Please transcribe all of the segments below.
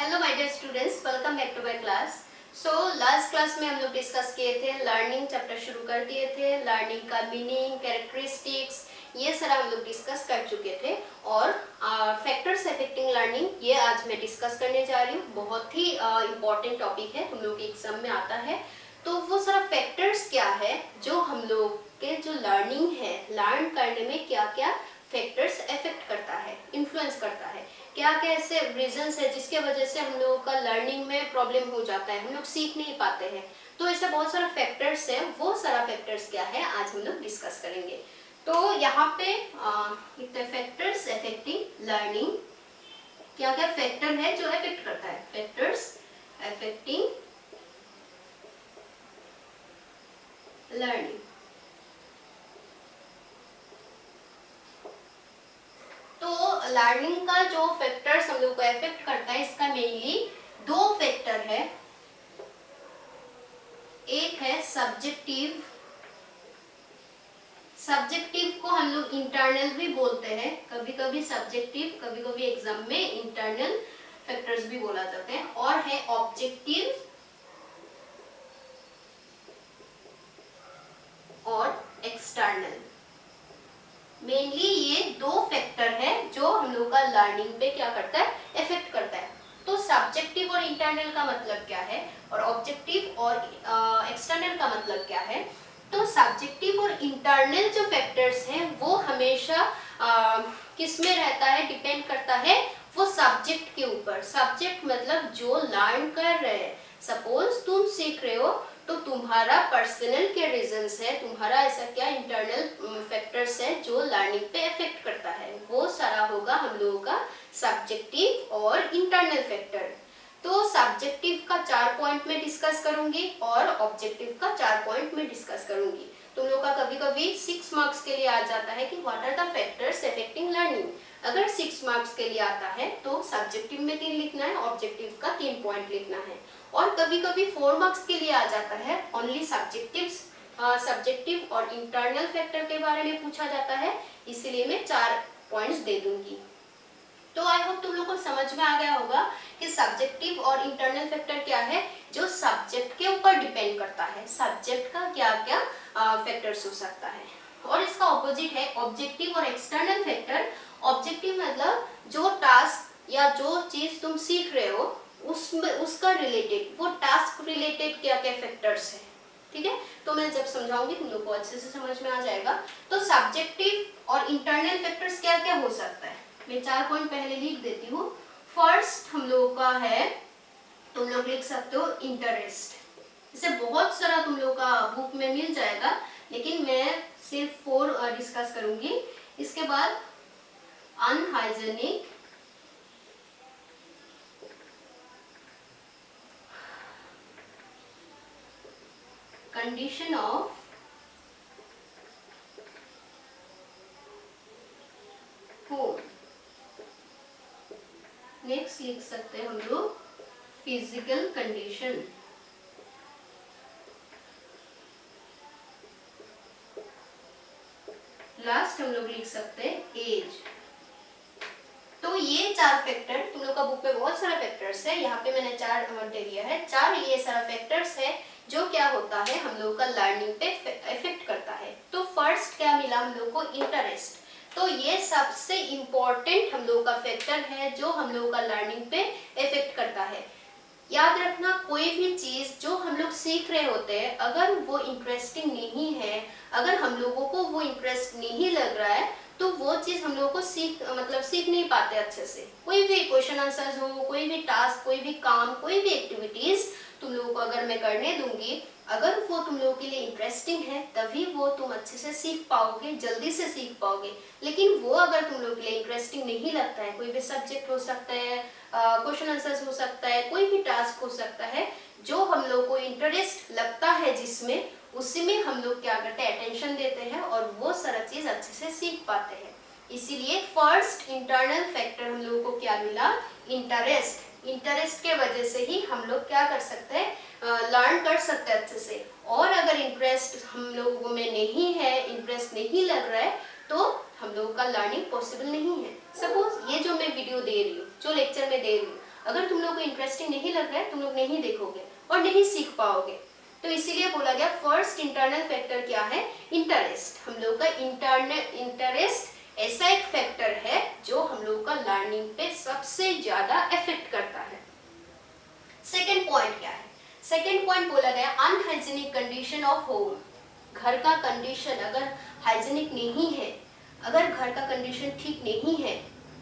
Hello my dear students, welcome back to my class. So last class में हम लोग discuss किए थे, लर्निंग चैप्टर शुरू कर दिए थे। लर्निंग का मीनिंग, कैरेक्टरिस्टिक्स, ये सारा हम लोग डिस्कस कर चुके थे। और फैक्टर्स अफेक्टिंग लर्निंग ये आज मैं डिस्कस करने जा रही हूँ। बहुत ही इम्पॉर्टेंट टॉपिक है, हम लोग के एग्जाम में आता है। तो वो सारा फैक्टर्स क्या है जो हम लोग के जो लर्निंग है, लर्न करने में क्या क्या फैक्टर्स अफेक्ट करता है, इन्फ्लुएंस करता है, क्या क्या ऐसे रीजंस है जिसके वजह से हम लोगों का लर्निंग में प्रॉब्लम हो जाता है, हम लोग सीख नहीं पाते हैं। तो ऐसे बहुत सारा फैक्टर्स है, वो सारा फैक्टर्स क्या है आज हम लोग डिस्कस करेंगे। तो यहाँ पे इतने फैक्टर्स अफेक्टिंग लर्निंग, क्या क्या फैक्टर है जो अफेक्ट करता है, फैक्टर्स अफेक्टिंग लर्निंग। तो लर्निंग का जो फैक्टर्स हम लोग को अफेक्ट करता है, इसका मेनली दो फैक्टर है। एक है सब्जेक्टिव, सब्जेक्टिव को हम लोग इंटरनल भी बोलते हैं, कभी कभी सब्जेक्टिव, कभी कभी एग्जाम में इंटरनल फैक्टर्स भी बोला जाता है। और है ऑब्जेक्टिव और एक्सटर्नल। मेनली ये दो फैक्टर है जो हम लोग का लर्निंग पे क्या करता है, इफेक्ट करता है। तो सब्जेक्टिव और इंटरनल का मतलब क्या है और ऑब्जेक्टिव और एक्सटर्नल का मतलब क्या है। तो सब्जेक्टिव और इंटरनल जो फैक्टर्स हैं वो हमेशा किस में रहता है, डिपेंड करता है वो सब्जेक्ट के ऊपर। सब्जेक्ट मतलब जो लर्न कर रहे हैं, सपोज तुम सीख रहे हो तो तुम्हारा पर्सनल के रीजंस है, तुम्हारा ऐसा क्या इंटरनल फैक्टर्स है जो लर्निंग पे इफेक्ट करता है, वो सारा होगा हम लोगों का सब्जेक्टिव और इंटरनल फैक्टर। तो सब्जेक्टिव का 4 पॉइंट में डिस्कस करूंगी और ऑब्जेक्टिव का 4 पॉइंट में डिस्कस करूंगी। तुम लोग का कभी कभी 6 मार्क्स के लिए आ जाता है कि what are the factors affecting learning. अगर 6 मार्क्स के लिए आता है तो सब्जेक्टिव में 3 लिखना है, ऑब्जेक्टिव का 3 पॉइंट लिखना है। और कभी कभी 4 मार्क्स के लिए आ जाता है, ओनली सब्जेक्टिव और इंटरनल फैक्टर के बारे में पूछा जाता है, इसीलिए मैं 4 पॉइंट्स दे दूंगी। तो आई होप तुम लोग को समझ में आ गया होगा कि सब्जेक्टिव और इंटरनल फैक्टर क्या है, जो सब्जेक्ट के ऊपर डिपेंड करता है, सब्जेक्ट का क्या क्या फैक्टर्स हो सकता है। और इसका ऑपोजिट है ऑब्जेक्टिव और एक्सटर्नल फैक्टर। ऑब्जेक्टिव मतलब जो टास्क या जो चीज तुम सीख रहे हो उसमें उसका रिलेटेड, वो टास्क रिलेटेड क्या क्या फैक्टर्स है। ठीक है, तो मैं जब समझाऊंगी तुम लोग को अच्छे से समझ में आ जाएगा। तो सब्जेक्टिव और इंटरनल फैक्टर्स क्या क्या हो सकता है, मैं 4 पॉइंट पहले लिख देती हूँ। फर्स्ट हम लोगों का है, तुम लोग लिख सकते हो इंटरेस्ट। इसे बहुत सारा तुम लोग का बुक में मिल जाएगा, लेकिन मैं सिर्फ 4 डिस्कस करूंगी। इसके बाद unhygienic, condition of home. Next लिख सकते हैं हम लोग फिजिकल कंडीशन। लास्ट हम लोग लिख सकते हैं एज। तो ये 4 फैक्टर, तुम लोग का बुक पे बहुत सारा फैक्टर्स है, यहाँ पे मैंने 4 दे दिया है। 4 ये सारा फैक्टर्स है जो क्या होता है हम लोग का लर्निंग पे इफेक्ट करता है। तो फर्स्ट क्या मिला हम लोग को, इंटरेस्ट। तो ये सबसे इम्पोर्टेंट हम लोग का फैक्टर है जो हम लोग का लर्निंग पे इफेक्ट करता है। याद रखना, कोई भी चीज जो हम लोग सीख रहे होते हैं, अगर वो इंटरेस्टिंग नहीं है, अगर हम लोगों को वो इंटरेस्ट नहीं लग रहा है, तो वो चीज हम लोगों को सीख नहीं पाते अच्छे से। कोई भी क्वेश्चन आंसर्स हो, कोई भी टास्क, कोई भी काम, कोई भी एक्टिविटीज तुम लोगों को अगर मैं करने दूंगी, अगर वो तुम लोगों के लिए इंटरेस्टिंग है तभी वो तुम अच्छे से सीख पाओगे, जल्दी से सीख पाओगे। लेकिन वो अगर तुम लोगों के लिए इंटरेस्टिंग नहीं लगता है, कोई भी सब्जेक्ट हो सकता है, क्वेश्चन आंसर्स हो सकता है, कोई भी टास्क हो सकता है, जो हम लोग को इंटरेस्ट लगता है जिसमें, उसी में हम लोग क्या करते हैं, अटेंशन देते हैं और वो सारा चीज अच्छे से सीख पाते हैं। इसीलिए फर्स्ट इंटरनल फैक्टर हम लोगों को क्या मिला, इंटरेस्ट। इंटरेस्ट के वजह से ही हम लोग क्या कर सकते हैं, लर्न कर सकते हैं अच्छे से। और अगर इंटरेस्ट हम लोगों में नहीं है, इंटरेस्ट नहीं लग रहा है, तो हम लोगों का लर्निंग पॉसिबल नहीं है। सपोज ये जो मैं वीडियो दे रही हूँ, जो लेक्चर में दे रही हूँ, अगर तुम लोग को इंटरेस्टिंग नहीं लग रहा है तुम लोग नहीं देखोगे और नहीं सीख पाओगे। तो इसीलिए बोला गया फर्स्ट इंटरनल फैक्टर क्या है, इंटरेस्ट। हम लोग का इंटरनल इंटरेस्ट ऐसा एक फैक्टर है जो हम लोग का लर्निंग पे सबसे ज्यादा इफेक्ट करता है। सेकेंड पॉइंट क्या है, सेकेंड पॉइंट बोला गया अनहाइजीनिक कंडीशन ऑफ होम। घर का कंडीशन अगर हाइजीनिक नहीं है, अगर घर का कंडीशन ठीक नहीं है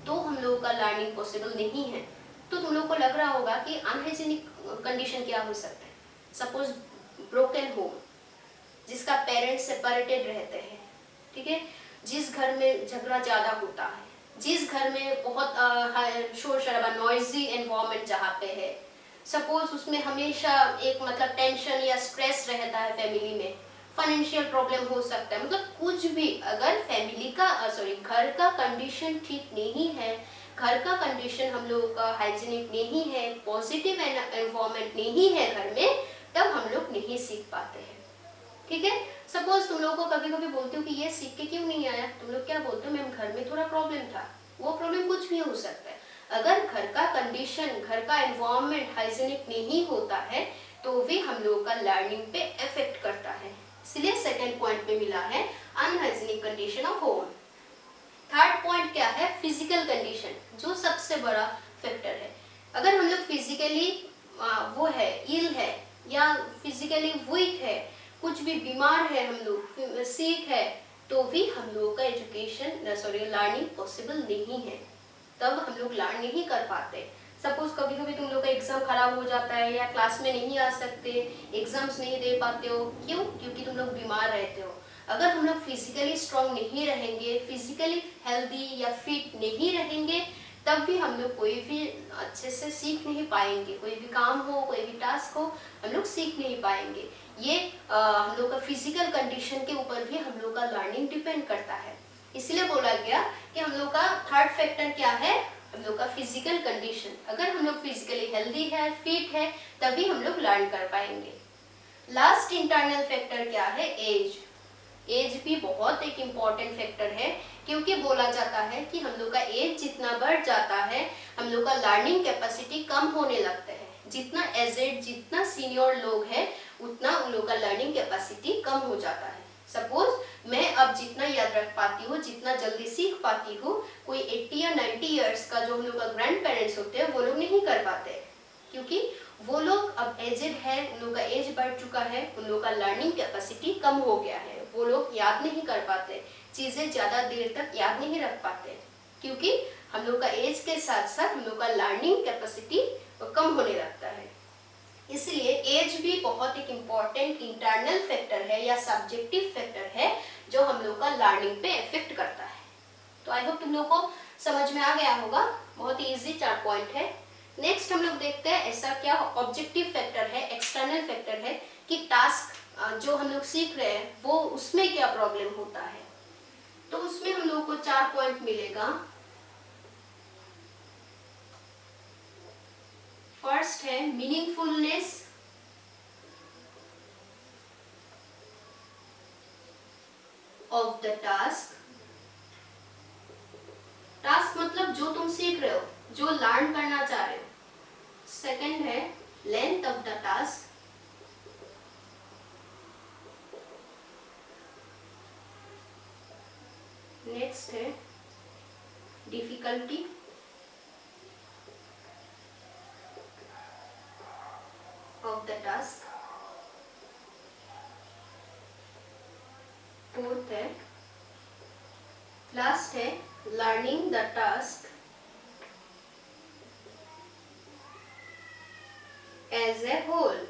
तो हम लोगों का लर्निंग पॉसिबल नहीं है। तो तुम लोग को लग रहा होगा कि अनहाइजीनिक कंडीशन क्या हो सकता है। सपोज ब्रोकन होम, जिसका पेरेंट्स सेपरेटेड रहते हैं, ठीक है, जिस घर में झगड़ा ज्यादा होता है, जिस घर में बहुत शोर शराबा नॉइजी एनवायरनमेंट जहाँ पे है, सपोज उसमें हमेशा एक मतलब टेंशन या स्ट्रेस रहता है फैमिली में, फाइनेंशियल प्रॉब्लम हो सकता है, मतलब कुछ भी अगर फैमिली का घर का कंडीशन ठीक नहीं है, घर का कंडीशन हम लोगों का हाइजीनिक नहीं है, पॉजिटिव एनवायरनमेंट नहीं है घर में, तब हम लोग नहीं सीख पाते हैं। ठीक है, सपोज तुम लोगों को कभी कभी बोलते हो कि ये सीख के क्यों नहीं आया, तुम लोग क्या बोलते हो, मैम घर में थोड़ा प्रॉब्लम था। वो प्रॉब्लम कुछ भी हो सकता है। अगर घर का कंडीशन, घर का एनवायरनमेंट हाइजीनिक नहीं होता है तो भी हम लोगों का लर्निंग पे इफेक्ट करता है। इसलिए सेकंड पॉइंट में मिला है unhygienic condition of home. Third point क्या है, फिजिकल कंडीशन, जो सबसे बड़ा फैक्टर है। अगर हम लोग फिजिकली वो है, इल है या फिजिकली वीक है, कुछ भी बीमार है, हम लोग सीक है, तो भी हम लोगों का लर्निंग पॉसिबल नहीं है, तब हम लोग लर्न नहीं कर पाते। सपोज कभी कभी तुम लोग का एग्जाम खराब हो जाता है या क्लास में नहीं आ सकते, एग्जाम्स नहीं दे पाते हो, क्यों, क्योंकि तुम लोग बीमार रहते हो। अगर हम लोग फिजिकली स्ट्रांग नहीं रहेंगे, फिजिकली हेल्दी या फिट नहीं रहेंगे, तब भी हम लोग कोई भी अच्छे से सीख नहीं पाएंगे। कोई भी काम हो, कोई भी टास्क हो, हम लोग सीख नहीं पाएंगे। ये हम लोग का फिजिकल कंडीशन के ऊपर भी हम लोग का लर्निंग डिपेंड करता है। इसलिए बोला गया कि हम लोग का थर्ड फैक्टर क्या है, हम लोग का फिजिकल कंडीशन। अगर हम लोग फिजिकली हेल्दी है, फिट है, तभी हम लोग लर्न कर पाएंगे। लास्ट इंटरनल फैक्टर क्या है, एज। एज भी बहुत एक इम्पॉर्टेंट फैक्टर है, क्योंकि बोला जाता है कि हम लोग का एज जितना बढ़ जाता है, हम लोग का लर्निंग कैपेसिटी कम होने लगता है। जितना एजेड, जितना सीनियर लोग हैं, उतना उन लोग का लर्निंग कैपेसिटी कम हो जाता है। सपोज मैं अब जितना याद रख पाती हूँ, जितना जल्दी सीख पाती हूँ, कोई 80 या 90 इयर्स का जो हम लोग का ग्रैंड पेरेंट्स होते हैं वो लोग नहीं कर पाते, क्योंकि वो लोग अब एजेड है, उन लोग का एज बढ़ चुका है, उन लोग का लर्निंग कैपेसिटी कम हो गया है, वो लोग याद नहीं कर पाते, चीजें ज्यादा देर तक याद नहीं रख पाते, क्योंकि हम लोग का एज के साथ साथ हम लोग का लर्निंग कैपेसिटी कम होने लगता है। इसलिए एज भी बहुत एक इम्पॉर्टेंट इंटरनल फैक्टर है या सब्जेक्टिव फैक्टर है जो हम लोग का लर्निंग पे इफेक्ट करता है। तो आई होप तुम लोग को समझ में आ गया होगा, बहुत ही इजी 4 पॉइंट है। नेक्स्ट हम लोग देखते हैं ऐसा क्या ऑब्जेक्टिव फैक्टर है, एक्सटर्नल फैक्टर है कि टास्क जो हम लोग सीख रहे हैं वो उसमें क्या प्रॉब्लम होता है। तो उसमें हम लोग को 4 पॉइंट मिलेगा। फर्स्ट है meaningfulness of the task. Task मतलब जो तुम सीख रहे हो, जो लर्न करना चाह रहे हो। सेकंड है length of the task. Next है difficulty of the task. Fourth है, लास्ट है learning the task as a whole.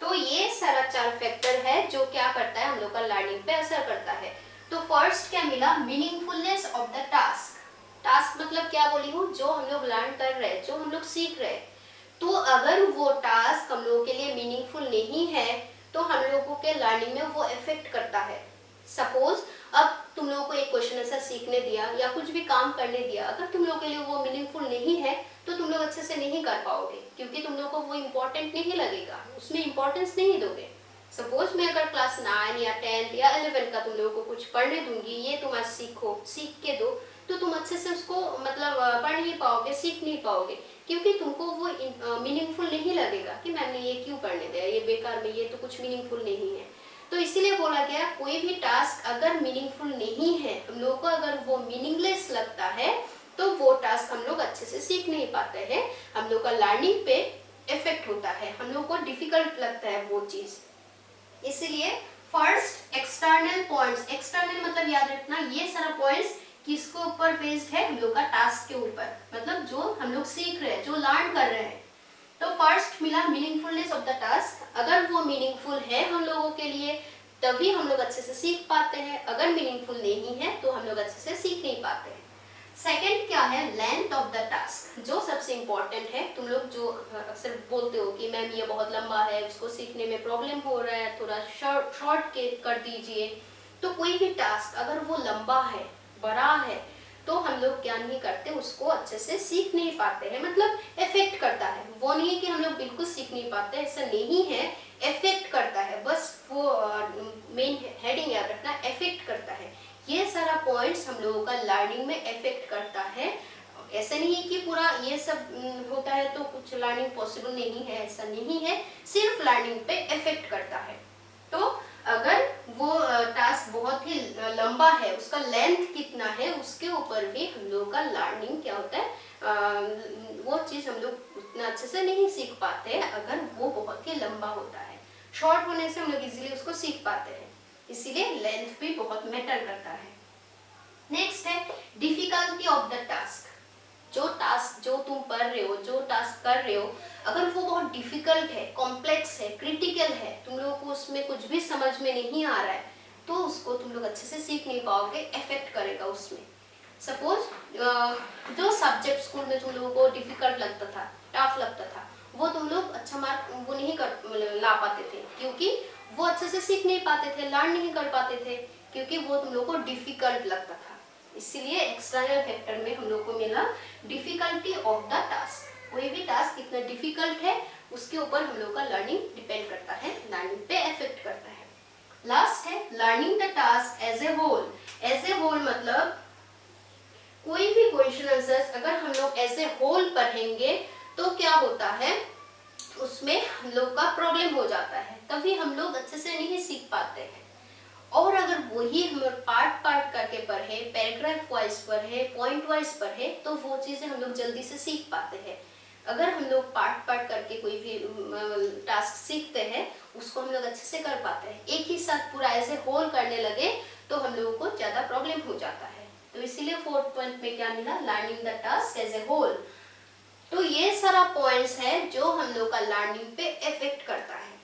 तो ये सारा 4 फैक्टर है जो क्या करता है, हम लोग का लर्निंग पे असर करता है। तो फर्स्ट क्या मिला, meaningfulness of the task. Task मतलब क्या बोली हूँ, जो हम लोग लर्न कर रहे हैं, जो हम लोग सीख रहे हैं, तो अगर वो टास्क हम लोगों के लिए मीनिंगफुल नहीं है तो हम लोगों के लर्निंग में वो इफेक्ट करता है। सपोज अब तुम लोगों को एक क्वेश्चन ऐसा सीखने दिया या कुछ भी काम करने दिया, अगर तुम लोगों के लिए वो मीनिंगफुल नहीं है तो तुम लोग अच्छे से नहीं कर पाओगे, क्योंकि तुम लोगों को वो इम्पोर्टेंट नहीं लगेगा, उसमें इम्पोर्टेंस नहीं दोगे। सपोज मैं अगर क्लास 9 या 10 या 11 का तुम लोगों को कुछ पढ़ने दूंगी, ये तुम आज सीखो, सीख के दो, तो तुम अच्छे से उसको मतलब पढ़ नहीं पाओगे, सीख नहीं पाओगे, क्योंकि तुमको वो मीनिंगफुल नहीं लगेगा कि मैम ने ये क्यों पढ़ने दिया, ये बेकार में, ये तो कुछ मीनिंगफुल नहीं है। तो इसीलिए बोला गया कोई भी टास्क अगर मीनिंगफुल नहीं है, हम लोगों को अगर वो मीनिंगलेस लगता है, तो वो टास्क हम लोग अच्छे से सीख नहीं पाते हैं, हम लोग का लर्निंग पे इफेक्ट होता है, हम लोग को डिफिकल्ट लगता है वो चीज। इसीलिए फर्स्ट एक्सटर्नल पॉइंट्स, एक्सटर्नल मतलब याद रखना ये सारा पॉइंट्स किसके ऊपर बेस्ड है, हम लोग का टास्क के ऊपर, मतलब जो हम लोग सीख रहे हैं, जो लर्न कर रहे हैं। तो फर्स्ट मिला मीनिंगफुलनेस ऑफ द टास्क, अगर वो मीनिंगफुल है हम लोगों के लिए तभी हम लोग अच्छे से सीख पाते हैं, अगर मीनिंगफुल नहीं है तो हम लोग अच्छे से सीख नहीं पाते हैं। सेकंड क्या है, लेंथ ऑफ द टास्क, जो सबसे इंपॉर्टेंट है। तुम लोग जो अक्सर बोलते हो कि मैम ये बहुत लंबा है, उसको सीखने में प्रॉब्लम हो रहा है, थोड़ा शॉर्ट कर दीजिए। तो कोई भी टास्क अगर वो लंबा है, बड़ा है, तो हम लोग क्या नहीं करते, उसको अच्छे से सीख नहीं पाते हैं, मतलब इफेक्ट करता है। वो नहीं है कि हम लोग बिल्कुल सीख नहीं पाते, ऐसा नहीं है, इफेक्ट करता है, बस वो मेन हेडिंग याद रखना, इफेक्ट करता है। ये सारा पॉइंट्स हम लोगों का लर्निंग में इफेक्ट करता है। ऐसा नहीं है कि पूरा ये सब होता है तो कुछ लर्निंग पॉसिबल नहीं है, ऐसा नहीं है, सिर्फ लर्निंग पे इफेक्ट करता है। तो अगर वो टास्क बहुत ही लंबा है, उसका लेंथ कितना है, उसके ऊपर भी हम लोगों का लर्निंग क्या होता है, वो चीज हम लोग उतना अच्छे से नहीं सीख पाते अगर वो बहुत ही लंबा होता है। शॉर्ट होने से हम लोग इजीली उसको सीख पाते हैं, इसीलिए लेंथ भी बहुत मैटर करता है। नेक्स्ट है डिफिकल्टी ऑफ द टास्क, जो तुम पढ़ रहे हो, जो टास्क कर रहे हो, अगर वो बहुत डिफिकल्ट है, कॉम्प्लेक्स है, क्रिटिकल है, तुम लोगों को उसमें कुछ भी समझ में नहीं आ रहा है, तो उसको तुम लोग अच्छे से सीख नहीं पाओगे, इफेक्ट करेगा उसमें। सपोज जो सब्जेक्ट स्कूल में तुम लोगों को डिफिकल्ट लगता था, टफ लगता था, वो तुम लोग अच्छा मार्क वो नहीं कर ला पाते थे, क्योंकि वो अच्छे से सीख नहीं पाते थे, लर्न नहीं कर पाते थे, क्योंकि वो तुम लोग को डिफिकल्ट लगता था। इसीलिए एक्सटर्नल फैक्टर में हम लोग को मिला डिफिकल्टी ऑफ द टास्क। कोई भी टास्क कितना डिफिकल्ट है उसके ऊपर हम लोग का लर्निंग डिपेंड करता है, लर्निंग पे इफेक्ट करता है। लास्ट है learning the task as a whole. As a whole मतलब कोई भी क्वेश्चन आंसर्स अगर हम लोग एज ए होल पढ़ेंगे तो क्या होता है, उसमें हम लोग का प्रॉब्लम हो जाता है, तभी हम लोग अच्छे से नहीं सीख पाते हैं। और अगर वही हम पार्ट पार्ट करके पढ़े, पैराग्राफ वाइज पढ़े, पॉइंट वाइज पढ़े, तो वो चीजें हम लोग जल्दी से सीख पाते हैं। अगर हम लोग पार्ट पार्ट करके कोई भी टास्क सीखते हैं, उसको हम लोग अच्छे से कर पाते हैं। एक ही साथ पूरा ऐसे होल करने लगे तो हम लोगों को ज्यादा प्रॉब्लम हो जाता है। तो इसीलिए फोर्थ पॉइंट में क्या मिला, learning the task as a whole. तो ये सारा पॉइंट्स है जो हम लोग का लर्निंग पे इफेक्ट करता है।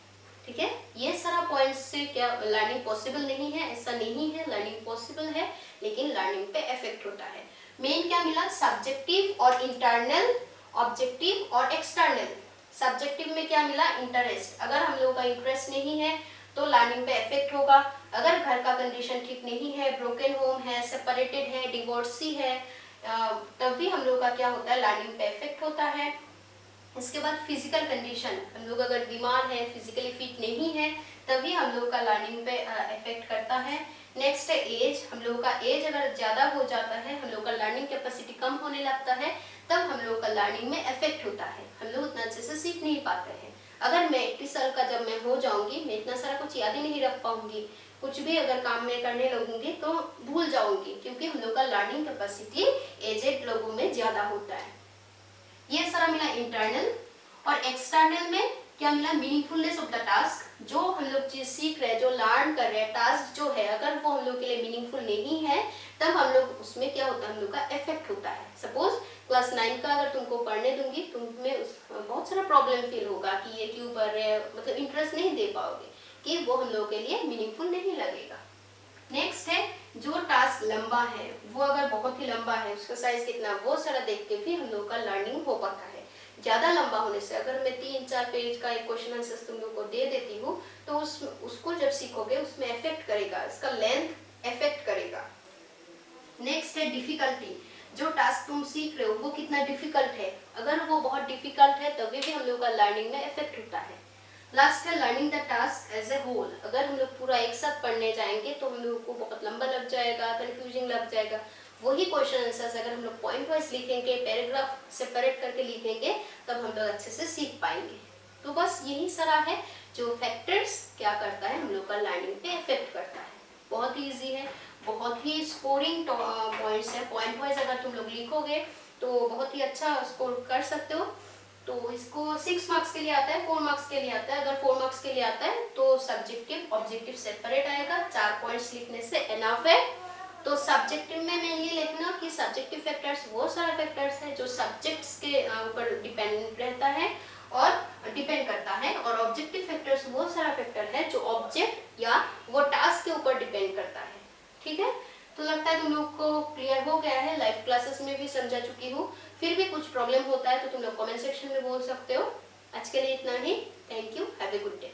ठीक है, ये सारा पॉइंट्स से क्या लर्निंग पॉसिबल नहीं है, ऐसा नहीं है, लर्निंग पॉसिबल है, लेकिन लर्निंग पे इफेक्ट होता है। मेन क्या मिला, सब्जेक्टिव और इंटरनल, ऑब्जेक्टिव और एक्सटर्नल। सब्जेक्टिव में क्या मिला, इंटरेस्ट, अगर हम लोग का इंटरेस्ट नहीं है तो लर्निंग पे इफेक्ट होगा। अगर घर का कंडीशन ठीक नहीं है, ब्रोकन होम है, सेपरेटेड है, डिवोर्सी है, तब भी हम लोग का क्या होता है, लर्निंग पे इफेक्ट होता है। इसके बाद फिजिकल कंडीशन, हम लोग अगर बीमार है, फिजिकली फिट नहीं है, तभी हम लोग का लर्निंग पे इफेक्ट करता है। नेक्स्ट है एज, हम लोग का एज अगर ज़्यादा हो जाता है, हम लोग का लर्निंग कैपेसिटी कम होने लगता है, तब हम लोग का लर्निंग में इफेक्ट होता है, हम लोग उतना अच्छे से सीख नहीं पाते हैं। अगर मैं 21 साल का जब मैं हो जाऊंगी, मैं इतना सारा कुछ याद ही नहीं रख पाऊंगी, कुछ भी अगर काम में करने लगूंगी तो भूल जाऊंगी, क्योंकि हम लोग का लर्निंग कैपेसिटी एजेड लोगों में ज़्यादा होता है। ये सारा मिला इंटरनल। और एक्सटर्नल में क्या मिला, मीनिंगफुलनेस ऑफ द टास्क, जो हम लोग चीज सीख रहे हैं, जो लर्न कर रहे हैं, टास्क जो है अगर वो हम लोग के लिए मीनिंगफुल नहीं है, तब हम लोग उसमें क्या होता है, हम लोग का इफेक्ट होता है। सपोज क्लास 9 का अगर तुमको पढ़ने दूंगी, तुम्हें बहुत सारा प्रॉब्लम फील होगा कि ये क्यों पढ़ रहे हैं, मतलब इंटरेस्ट नहीं दे पाओगे, कि वो हम लोग के लिए मीनिंगफुल नहीं लगेगा। नेक्स्ट है जो टास्क लंबा है, वो अगर बहुत ही लंबा है, उसका साइज कितना, वो सारा देख के भी हम लोग का लर्निंग हो पाता है। ज्यादा लंबा होने से, अगर मैं 3-4 पेज का एक क्वेश्चन आंसर तुम लोग को दे देती हूँ, तो उसको जब सीखोगे उसमें इफेक्ट करेगा, इसका लेंथ इफेक्ट करेगा। नेक्स्ट है डिफिकल्टी, जो टास्क तुम सीख रहे हो वो कितना डिफिकल्ट है, अगर वो बहुत डिफिकल्ट है तभी भी हम लोग का लर्निंग में इफेक्ट होता है। लास्ट है learning the task as a whole, अगर हम लोग पूरा एक साथ पढ़ने जाएंगे तो हम लोग को बहुत लंबा लग जाएगा, कंफ्यूजिंग लग जाएगा, वही क्वेश्चन आंसर्स अगर हम लोग पॉइंट वाइज लिखेंगे, पैराग्राफ सेपरेट करके लिखेंगे, तब हम लोग अच्छे से सीख पाएंगे। तो बस यही सारा है जो फैक्टर्स क्या करता है हम लोग का लर्निंग पे इफेक्ट करता है। बहुत ही ईजी है, बहुत ही स्कोरिंग पॉइंट्स है। पॉइंट वाइज अगर तुम लोग लिखोगे तो बहुत ही अच्छा स्कोर कर सकते हो। तो इसको 6 मार्क्स के लिए आता है, 4 मार्क्स के लिए आता है। अगर 4 मार्क्स के लिए आता है तो सब्जेक्टिव ऑब्जेक्टिव सेपरेट आएगा, 4 पॉइंट्स लिखने से एनफ है। तो सब्जेक्टिव में मेनली लिखना कि सब्जेक्टिव फैक्टर्स वो सारे फैक्टर्स हैं जो सब्जेक्ट्स के ऊपर डिपेंड रहता है और डिपेंड करता है, और ऑब्जेक्टिव फैक्टर्स वो सारा फैक्टर है जो ऑब्जेक्ट या वो टास्क के ऊपर डिपेंड करता है। ठीक है, तो लगता है तुम लोग को क्लियर हो गया है। लाइव क्लासेस में भी समझा चुकी हूँ। फिर भी कुछ प्रॉब्लम होता है तो तुम लोग कमेंट सेक्शन में बोल सकते हो। आज के लिए इतना ही। Thank you, have a good day.